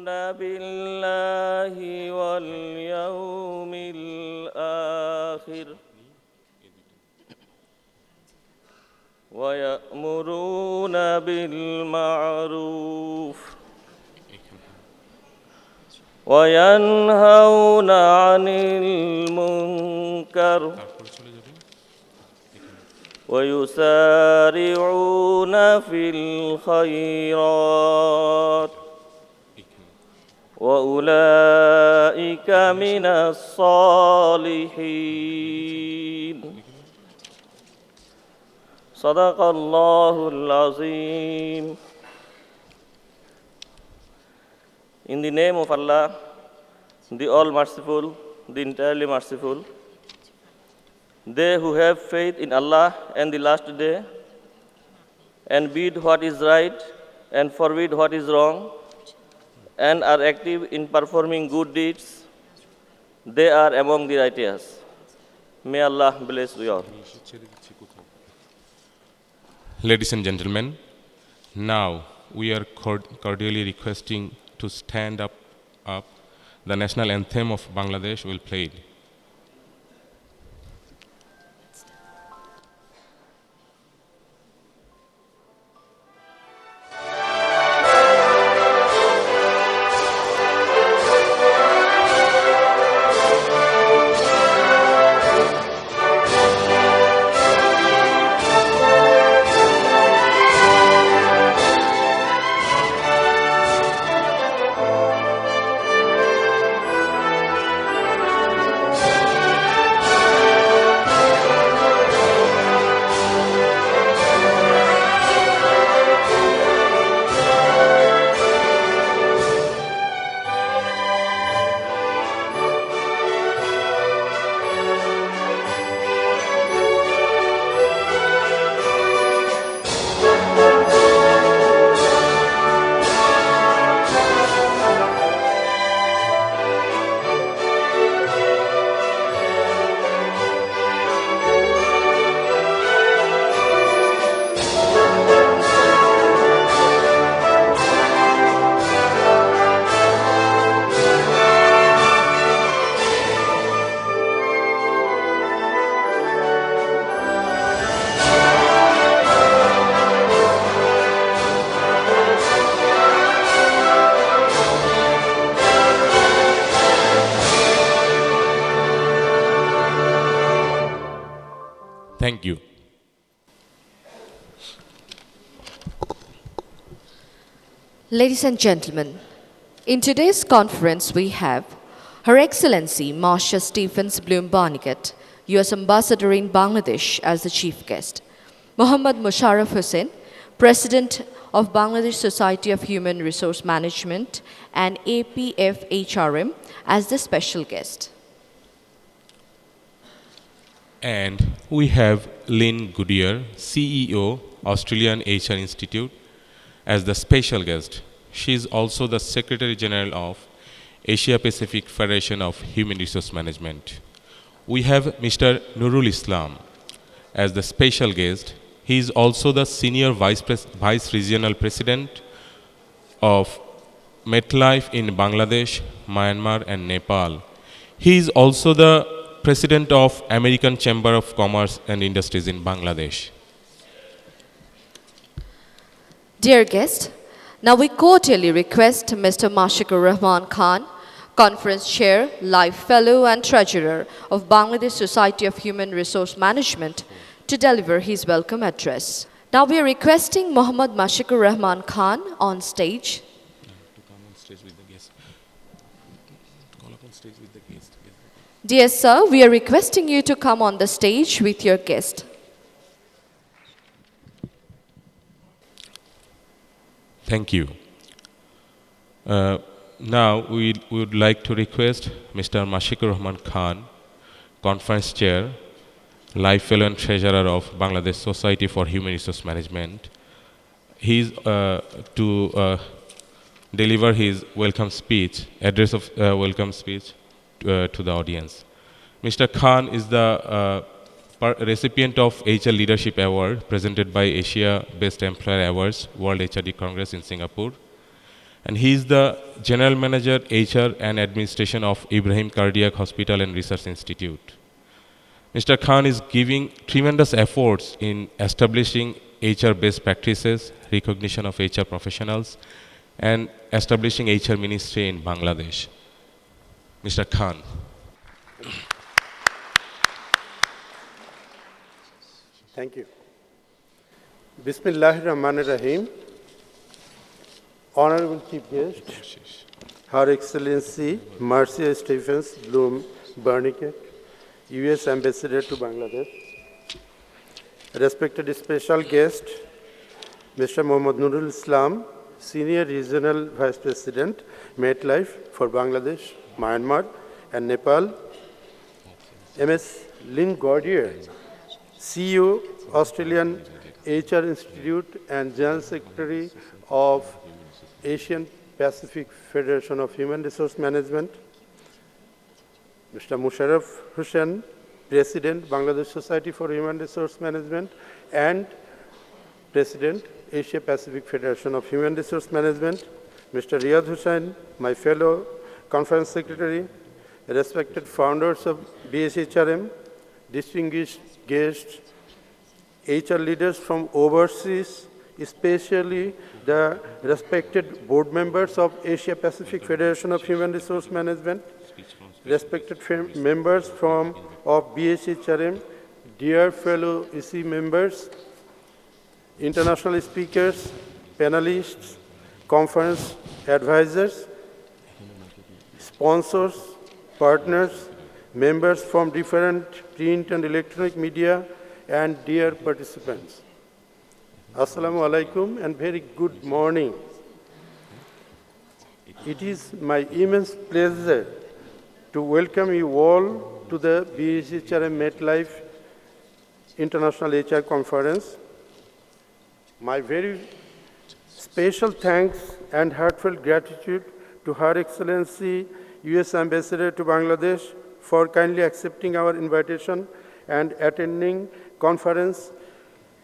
بالله واليوم الآخر ويأمرون بالمعروف وينهون عن المنكر ويسارعون في الخيرات وأولئك من الصالحين صدق الله العظيم. In the name of Allah, the All-Merciful, the entirely merciful, they who have faith in Allah and the last day, and bid what is right and forbid what is wrong, and are active in performing good deeds, they are among the righteous. May Allah bless you all. Ladies and gentlemen, now we are cordially requesting to stand up. The national anthem of Bangladesh will play it. Thank you. Ladies and gentlemen, in today's conference we have Her Excellency Marsha Stephens Bloom Barnegat, U.S. Ambassador in Bangladesh, as the chief guest, Muhammad Musharraf Hussain, President of Bangladesh Society of Human Resource Management and APFHRM, as the special guest. And we have Lynn Goodyear, CEO, Australian HR Institute, as the special guest. She is also the Secretary General of Asia Pacific Federation of Human Resource Management. We have Mr. Nurul Islam as the special guest. He is also the Senior Vice Regional President of MetLife in Bangladesh, Myanmar, and Nepal. He is also the President of American Chamber of Commerce and Industries in Bangladesh. Dear guest, now we cordially request Mr. Mashikur Rahman Khan, Conference Chair, Life Fellow and Treasurer of Bangladesh Society of Human Resource Management, to deliver his welcome address. Now we are requesting Muhammad Mashikur Rahman Khan on stage. To come on stage with the guest. To call up on stage with the guest. Dear sir, we are requesting you to come on the stage with your guest. Thank you. Now we would like to request Mr. Mashikur Rahman Khan, Conference Chair, Life Fellow and Treasurer of Bangladesh Society for Human Resource Management. He is to deliver his welcome speech, address of welcome speech to the audience. Mr. Khan is the recipient of HR Leadership Award presented by Asia Best Employer Awards World HRD Congress in Singapore. And he is the General Manager, HR and Administration of Ibrahim Cardiac Hospital and Research Institute. Mr. Khan is giving tremendous efforts in establishing HR best practices, recognition of HR professionals, and establishing HR ministry in Bangladesh. Mr. Khan. Thank you. Bismillahirrahmanirrahim. Honorable Chief Guest, Her Excellency Marcia Stephens Bloom Barniket, U.S. Ambassador to Bangladesh. Respected special guest, Mr. Mohammad Nurul Islam, Senior Regional Vice President, MetLife for Bangladesh, Myanmar, and Nepal. Ms. Lynn Gaudier, CEO, Australian HR Institute and General Secretary of Asian Pacific Federation of Human Resource Management. Mr. Musharraf Hussain, President, Bangladesh Society for Human Resource Management and President, Asia Pacific Federation of Human Resource Management. Mr. Riyad Hussain, my fellow Conference Secretary, respected founders of BSHRM, distinguished guests, HR leaders from overseas, especially the respected board members of Asia Pacific Federation of Human Resource Management, respected members of BSHRM, dear fellow EC members, international speakers, panelists, conference advisors, sponsors, partners, members from different print and electronic media, and dear participants. Assalamu alaikum and very good morning. It is my immense pleasure to welcome you all to the BSHRM MetLife International HR Conference. My very special thanks and heartfelt gratitude to Her Excellency U.S. Ambassador to Bangladesh for kindly accepting our invitation and attending conference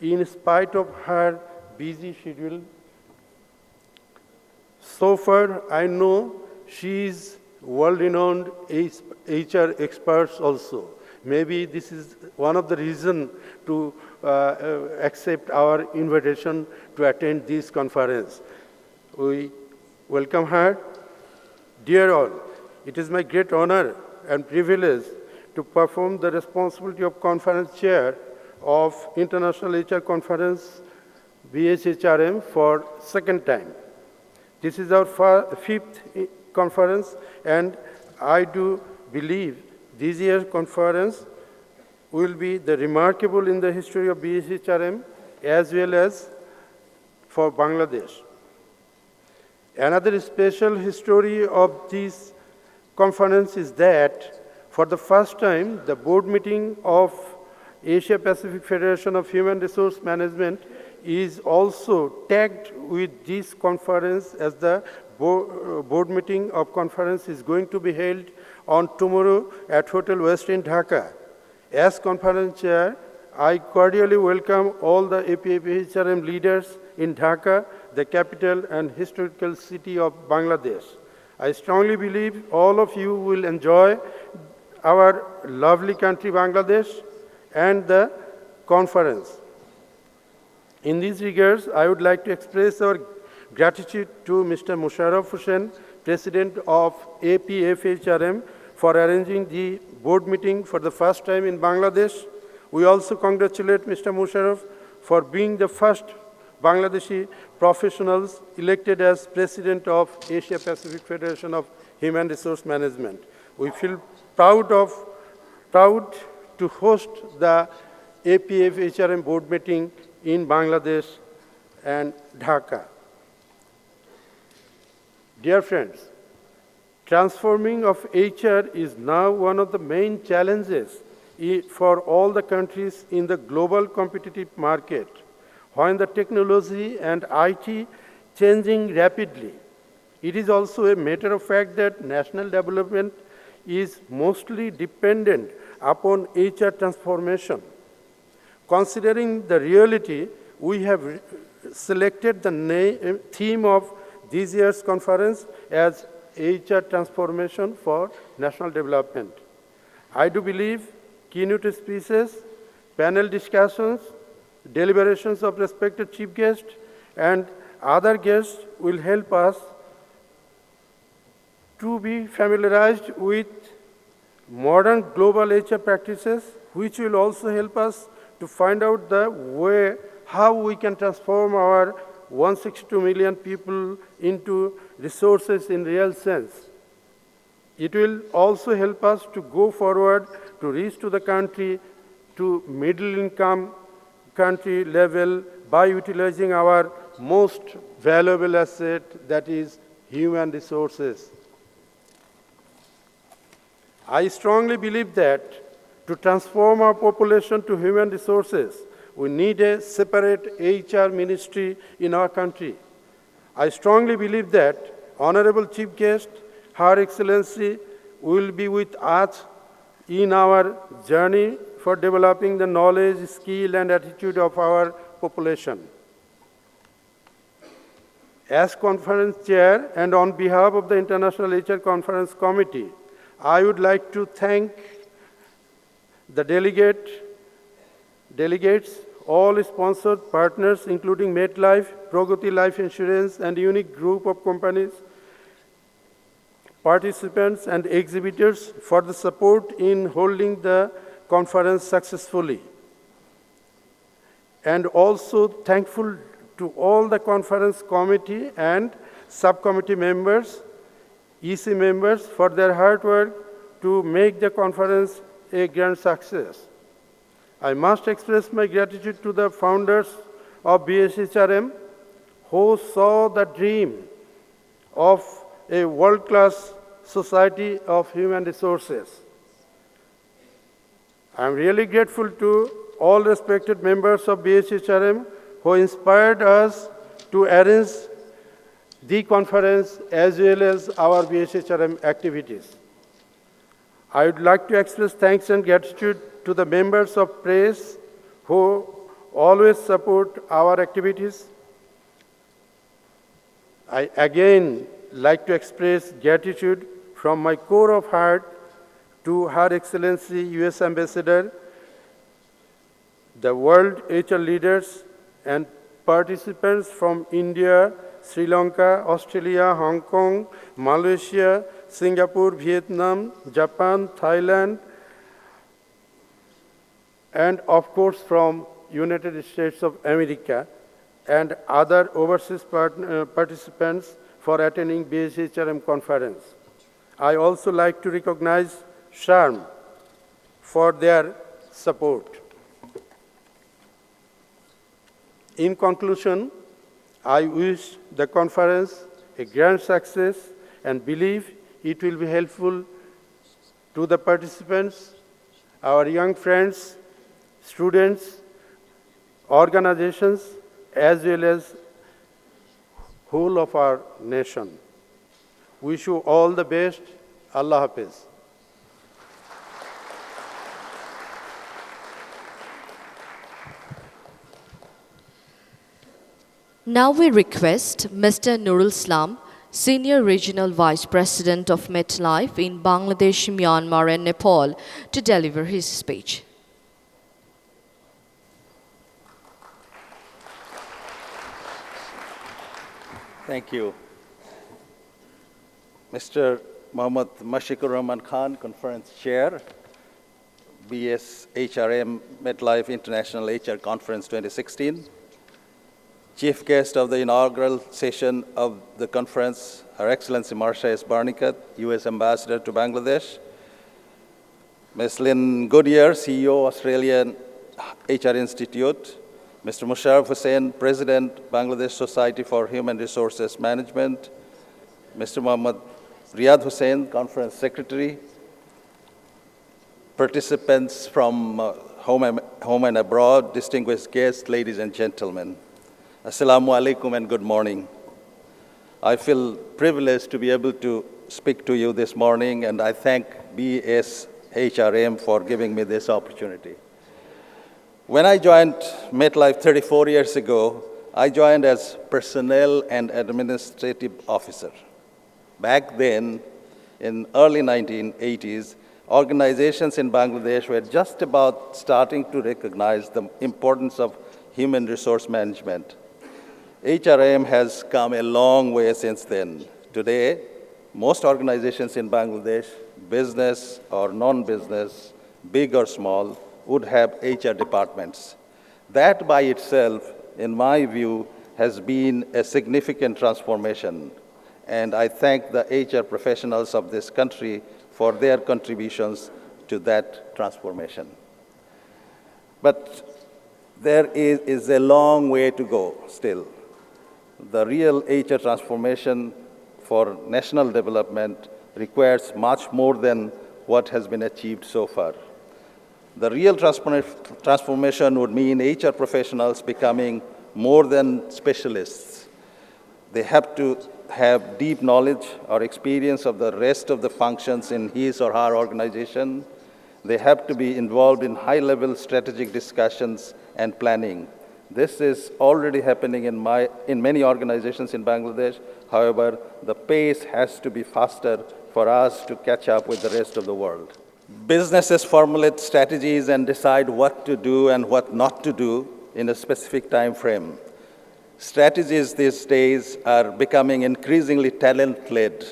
in spite of her busy schedule. So far, I know she is world-renowned HR expert also. Maybe this is one of the reasons to accept our invitation to attend this conference. We welcome her. Dear all, it is my great honor and privilege to perform the responsibility of conference chair of International HR Conference, BSHRM, for second time. This is our fifth conference, and I do believe this year's conference will be the remarkable in the history of BSHRM as well as for Bangladesh. Another special history of this conference is that for the first time, the board meeting of Asia Pacific Federation of Human Resource Management is also tagged with this conference, as the board meeting of conference is going to be held on tomorrow at Hotel West in Dhaka. As conference chair, I cordially welcome all the APFHRM leaders in Dhaka, the capital and historical city of Bangladesh. I strongly believe all of you will enjoy our lovely country Bangladesh and the conference. In these regards, I would like to express our gratitude to Mr. Musharraf Hussain, President of APFHRM, for arranging the board meeting for the first time in Bangladesh. We also congratulate Mr. Musharraf for being the first Bangladeshi professionals elected as President of Asia Pacific Federation of Human Resource Management. We feel proud to host the APFHRM board meeting in Bangladesh and Dhaka. Dear friends, transforming of HR is now one of the main challenges for all the countries in the global competitive market, when the technology and IT changing rapidly. It is also a matter of fact that national development is mostly dependent upon HR transformation. Considering the reality, we have selected the theme of this year's conference as HR Transformation for National Development. I do believe keynote speeches, panel discussions, deliberations of respected chief guests, and other guests will help us to be familiarized with modern global HR practices, which will also help us to find out the way how we can transform our 162 million people into resources in real sense. It will also help us to go forward to reach to the country to middle income country level by utilizing our most valuable asset, that is human resources. I strongly believe that to transform our population to human resources, we need a separate HR ministry in our country. I strongly believe that Honorable Chief Guest, Her Excellency, will be with us in our journey for developing the knowledge, skill, and attitude of our population. As conference chair and on behalf of the International HR Conference Committee, I would like to thank the delegates, all sponsored partners, including MetLife, Pragati Life Insurance, and unique group of companies, participants, and exhibitors for the support in holding the conference successfully. And also thankful to all the conference committee and subcommittee members, EC members, for their hard work to make the conference a grand success. I must express my gratitude to the founders of BSHRM who saw the dream of a world-class society of human resources. I am really grateful to all respected members of BSHRM who inspired us to arrange the conference as well as our BSHRM activities. I would like to express thanks and gratitude to the members of press who always support our activities. I again like to express gratitude from my core of heart to Her Excellency US Ambassador, the world HR leaders and participants from India, Sri Lanka, Australia, Hong Kong, Malaysia, Singapore, Vietnam, Japan, Thailand, and of course from United States of America and other overseas participants for attending BSHRM conference. I also like to recognize SHRM for their support. In conclusion, I wish the conference a grand success and believe it will be helpful to the participants, our young friends, students, organizations, as well as whole of our nation. Wish you all the best. Allah Hafiz. Now we request Mr. Nurul Islam, Senior Regional Vice President of MetLife in Bangladesh, Myanmar, and Nepal, to deliver his speech. Thank you. Mr. Mohammad Mashikur Rahman Khan, Conference Chair, BSHRM MetLife International HR Conference 2016. Chief guest of the inaugural session of the conference, Her Excellency Marsha S. Barnikat, U.S. Ambassador to Bangladesh. Ms. Lynn Goodyear, CEO, Australian HR Institute. Mr. Musharraf Hussain, President, Bangladesh Society for Human Resources Management. Mr. Muhammad Riyad Hussain, Conference Secretary. Participants from home and abroad, distinguished guests, ladies and gentlemen. Assalamu alaikum and good morning. I feel privileged to be able to speak to you this morning, and I thank BSHRM for giving me this opportunity. When I joined MetLife 34 years ago, I joined as Personnel and Administrative Officer. Back then, in early 1980s, organizations in Bangladesh were just about starting to recognize the importance of human resource management. HRM has come a long way since then. Today, most organizations in Bangladesh, business or non-business, big or small, would have HR departments. That by itself, in my view, has been a significant transformation. And I thank the HR professionals of this country for their contributions to that transformation. But there is a long way to go still. The real HR transformation for national development requires much more than what has been achieved so far. The real transformation would mean HR professionals becoming more than specialists. They have to have deep knowledge or experience of the rest of the functions in his or her organization. They have to be involved in high-level strategic discussions and planning. This is already happening in many organizations in Bangladesh. However, the pace has to be faster for us to catch up with the rest of the world. Businesses formulate strategies and decide what to do and what not to do in a specific time frame. Strategies these days are becoming increasingly talent-led.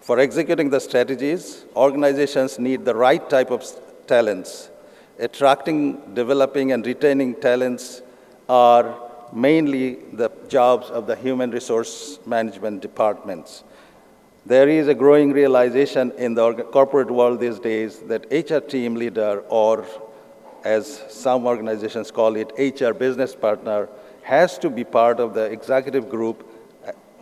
For executing the strategies, organizations need the right type of talents. Attracting, developing, and retaining talents are mainly the jobs of the human resource management departments. There is a growing realization in the corporate world these days that HR team leader, or as some organizations call it, HR business partner, has to be part of the executive group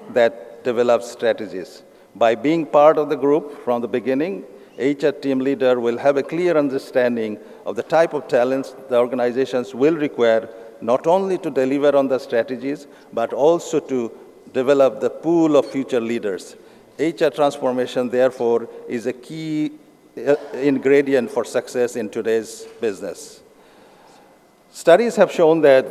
that develops strategies. By being part of the group from the beginning, HR team leader will have a clear understanding of the type of talents the organizations will require, not only to deliver on the strategies, but also to develop the pool of future leaders. HR transformation, therefore, is a key ingredient for success in today's business. Studies have shown that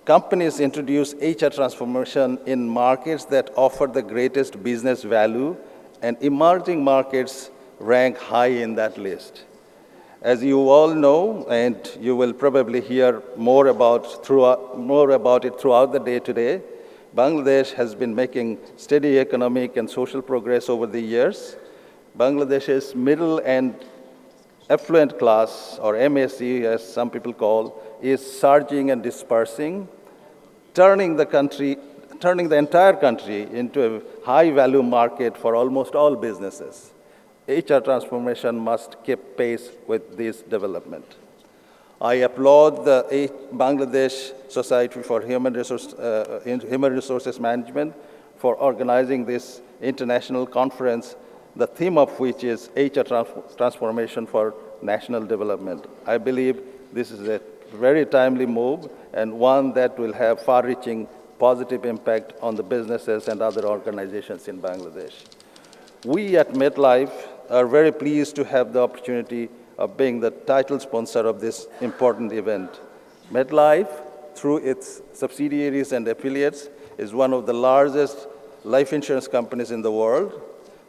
companies introduce HR transformation in markets that offer the greatest business value, and emerging markets rank high in that list. As you all know, and you will probably hear more about it throughout the day today, Bangladesh has been making steady economic and social progress over the years. Bangladesh's middle and affluent class, or MSE as some people call, is surging and dispersing, turning the entire country into a high-value market for almost all businesses. HR transformation must keep pace with this development. I applaud the Bangladesh Society for Human Resources Management for organizing this international conference, the theme of which is HR transformation for national development. I believe this is a very timely move and one that will have far-reaching positive impact on the businesses and other organizations in Bangladesh. We at MetLife are very pleased to have the opportunity of being the title sponsor of this important event. MetLife, through its subsidiaries and affiliates, is one of the largest life insurance companies in the world.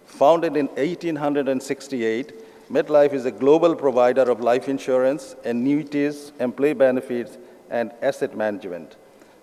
Founded in 1868, MetLife is a global provider of life insurance, annuities, employee benefits, and asset management.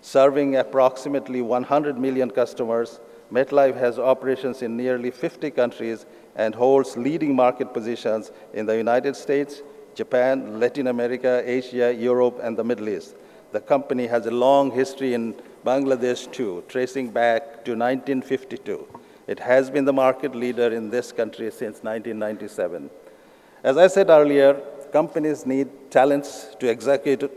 Serving approximately 100 million customers, MetLife has operations in nearly 50 countries and holds leading market positions in the United States, Japan, Latin America, Asia, Europe, and the Middle East. The company has a long history in Bangladesh too, tracing back to 1952. It has been the market leader in this country since 1997. As I said earlier, companies need talents to execute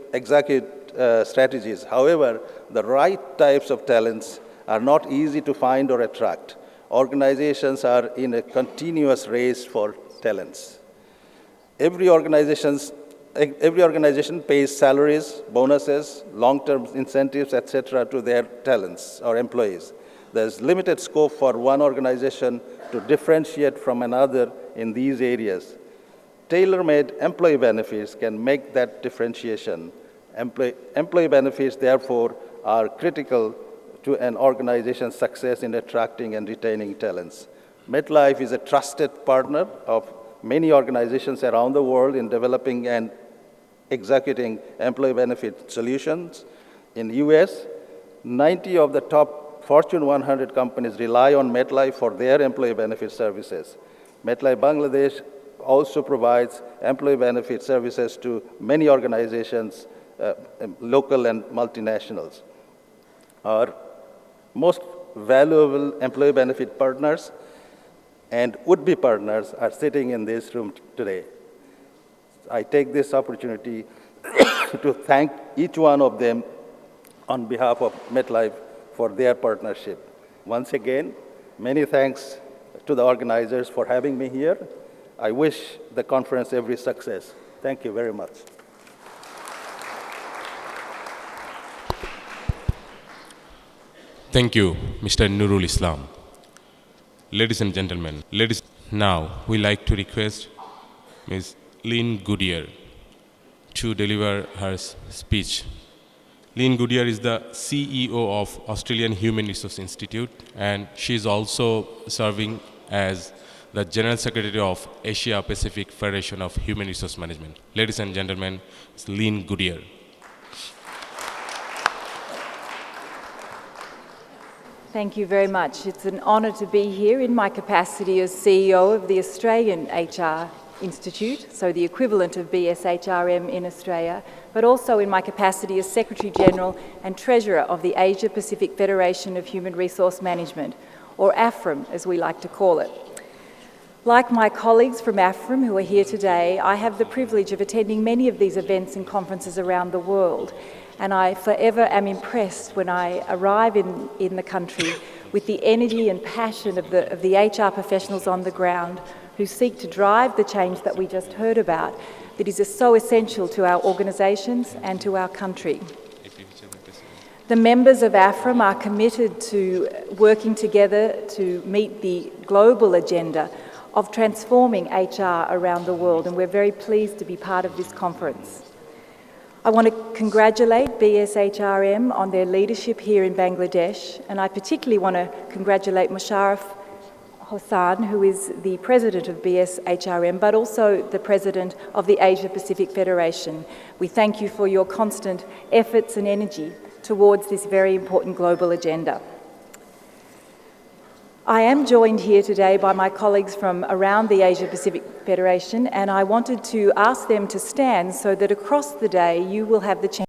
strategies. However, the right types of talents are not easy to find or attract. Organizations are in a continuous race for talents. Every organization pays salaries, bonuses, long-term incentives, etc. to their talents or employees. There's limited scope for one organization to differentiate from another in these areas. Tailor-made employee benefits can make that differentiation. Employee benefits, therefore, are critical to an organization's success in attracting and retaining talents. MetLife is a trusted partner of many organizations around the world in developing and executing employee benefit solutions. In the US, 90 of the top Fortune 100 companies rely on MetLife for their employee benefit services. MetLife Bangladesh also provides employee benefit services to many organizations, local and multinationals. Our most valuable employee benefit partners and would-be partners are sitting in this room today. I take this opportunity to thank each one of them on behalf of MetLife for their partnership. Once again, many thanks to the organizers for having me here. I wish the conference every success. Thank you very much. Thank you, Mr. Nurul Islam. Ladies and gentlemen, now we like to request Ms. Lynn Goodyear to deliver her speech. Lynn Goodyear is the CEO of Australian Human Resource Institute, and she is also serving as the General Secretary of Asia Pacific Federation of Human Resource Management. Ladies and gentlemen, it's Lynn Goodyear. Thank you very much. It's an honour to be here in my capacity as CEO of the Australian HR Institute, so the equivalent of BSHRM in Australia, but also in my capacity as Secretary General and Treasurer of the Asia Pacific Federation of Human Resource Management, or AFRM as we like to call it. Like my colleagues from AFRM who are here today, I have the privilege of attending many of these events and conferences around the world, and I forever am impressed when I arrive in the country with the energy and passion of the HR professionals on the ground who seek to drive the change that we just heard about that is so essential to our organisations and to our country. The members of AFRM are committed to working together to meet the global agenda of transforming HR around the world, and we're very pleased to be part of this conference. I want to congratulate BSHRM on their leadership here in Bangladesh, and I particularly want to congratulate Musharraf Hossain, who is the president of BSHRM, but also the president of the Asia Pacific Federation. We thank you for your constant efforts and energy towards this very important global agenda. I am joined here today by my colleagues from around the Asia Pacific Federation, and I wanted to ask them to stand so that across the day you will have the chance